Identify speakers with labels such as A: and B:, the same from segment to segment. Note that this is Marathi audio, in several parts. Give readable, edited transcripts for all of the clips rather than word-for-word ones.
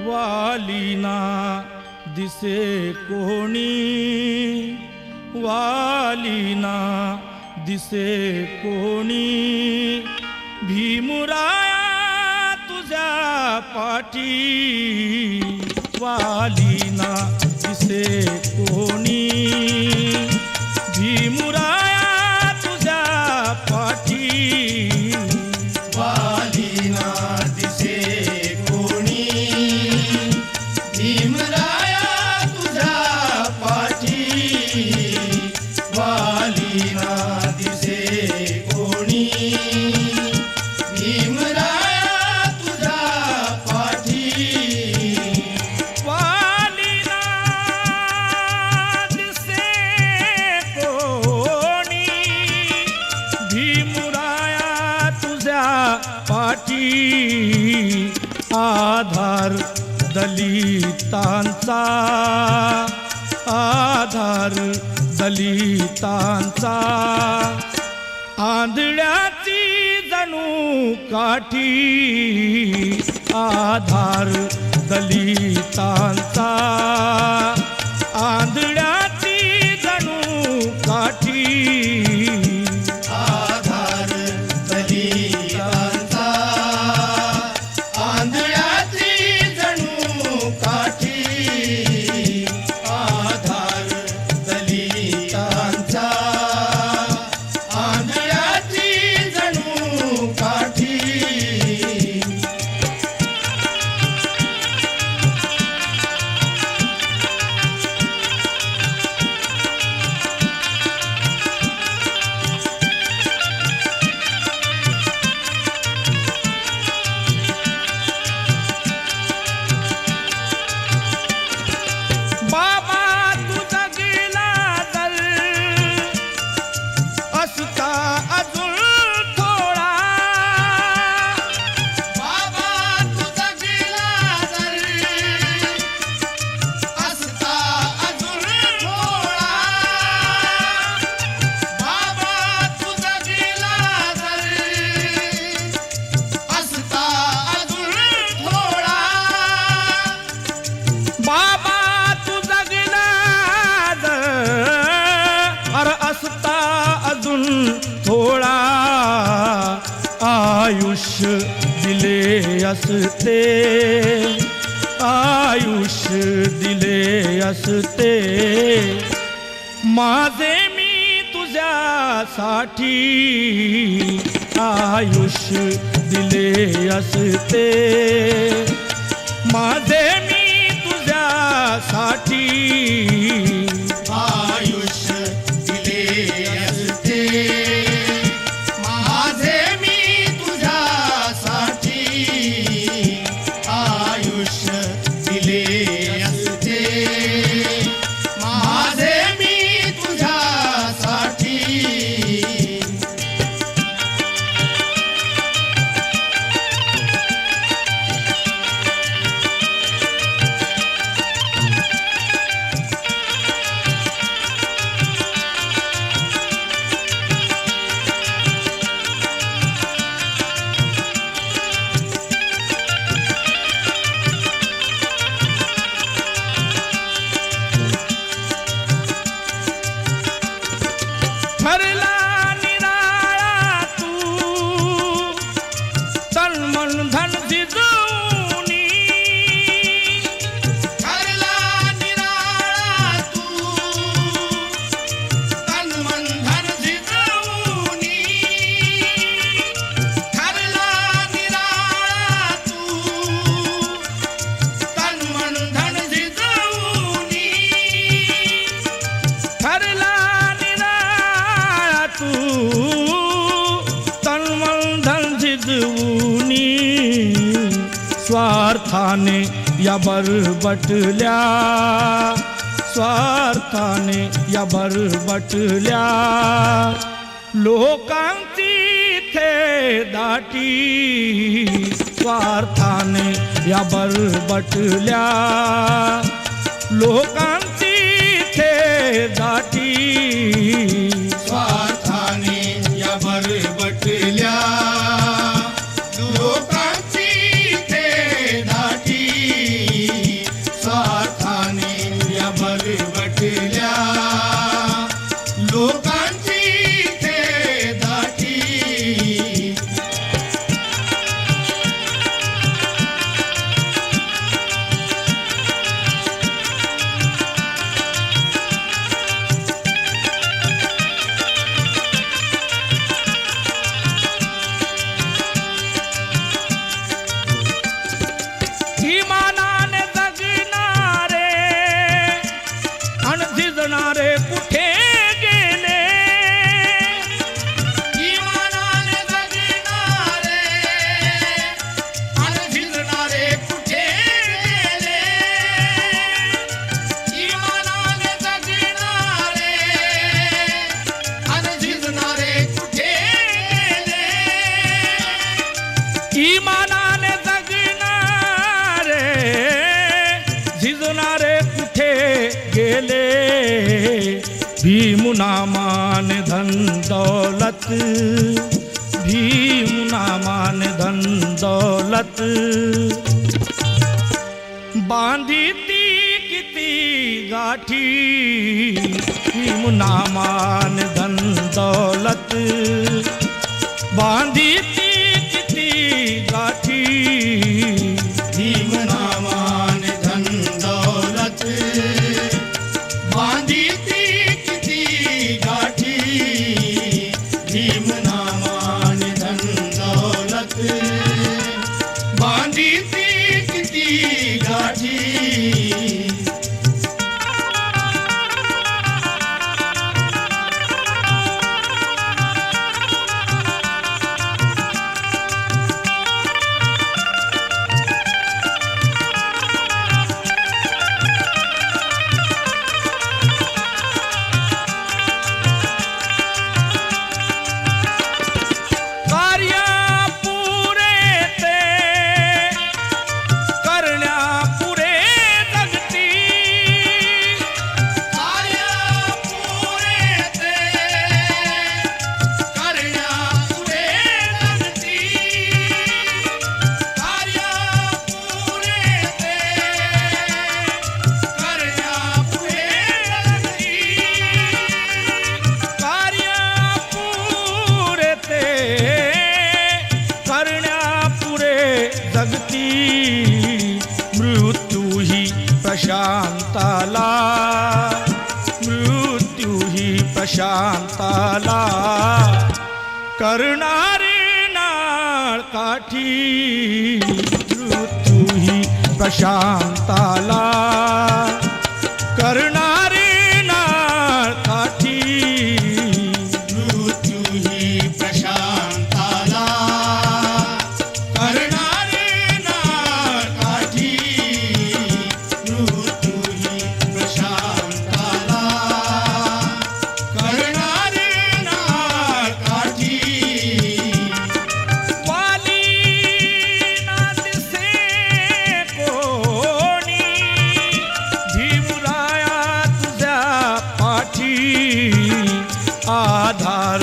A: वालीना दिसे कोणी, वालीना दिसे कोणी, भीमराया तुझ्या पाठी, वालीना दिसे कोणी, भीमराया तुझ्या पाठी,
B: वालीना दिसे कोणी, भीमराया तुझ्या पाठी, वालीना दिसे कोणी, भीमराया तुझ्या पाठी,
A: वालीना दिसे कोणी, भीमराया तुझ्या पाठी, आधार दलितांचा, आधार दलितांचा, आंधळ्याची जणू काठी, आधार दलितांचा, आंधळ्याची जणू काठी,
B: आधार दलितांचा, आंधळ्याची जणू काठी, आधार दलितांचा, आंधळ्याची जणू काठी,
A: बाबा तुझा गेला दल असता अजून थोडा,
B: बाबा तुझा गेला तर असता अजून थोडा, बाबा तुझा गेला तर असता अजून थोडा,
A: बाबा तुझा गेला अरे असता अजून थोडा, आयुष्य दिले असते, आयुष्य दिले असते, माझे मी तुझ्यासाठी, आयुष्य दिले असते, माझे मी तुझ्यासाठी,
B: आयुष्य दिले असते, माझे मी तुझ्यासाठी, आयुष्य दिले असते, माझे मी तुझ्यासाठी,
A: ठरला निराळा तू तन मन धन जिजवूनी,
B: ठरला निराळा तू तन मन धन जिजवूनी, ठरला निराळा तू तन मन धन जिजवूनी,
A: ठरला निराळा तू तन मन धन जिजवूनी, स्वार्थाने या बरबटल्या, स्वार्थाने या बरबटल्या, लोकांची थे दाटी, स्वार्थाने या बरबटल्या, लोकांची थे दाटी,
B: स्वार्थाने या बरबटल्या, लोकांची ते दाटी,
A: मानाने जगणारे झिजणारे कुठे गेले भीमनामान धन दौलत भीमनामान धन दौलत बांधिती किती गाठी भीमनामान धन दौलत बांधिती किती गाठी
B: भीमनामान धन दौलत बांधिती किती गाठी भीमनामान धन दौलत बांधिती किती गाठी
A: जगती मृत्यू ही प्रशांताला मृत्यू ही प्रशांताला करणारे नाळ काठी मृत्यू ही प्रशांताला करणारे नाळ काठी
B: मृत्यू ही प्रशांताला करणारे नाळ काठी मृत्यू ही प्रशांताला करणारे नाळ काठी
A: वाली ना दिसे कोणी भीमराया तुझ्या पाठी आधार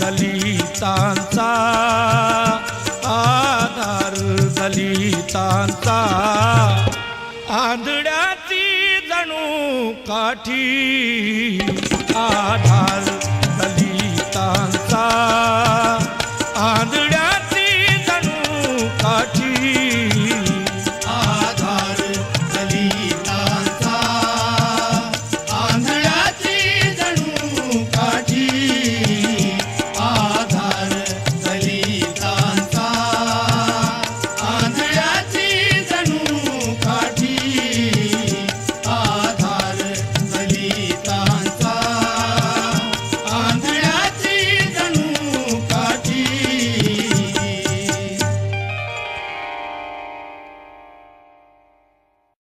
A: दलितांचा आधार दलितांचा आंधळ्याची जणू काठी आधार दलितांचा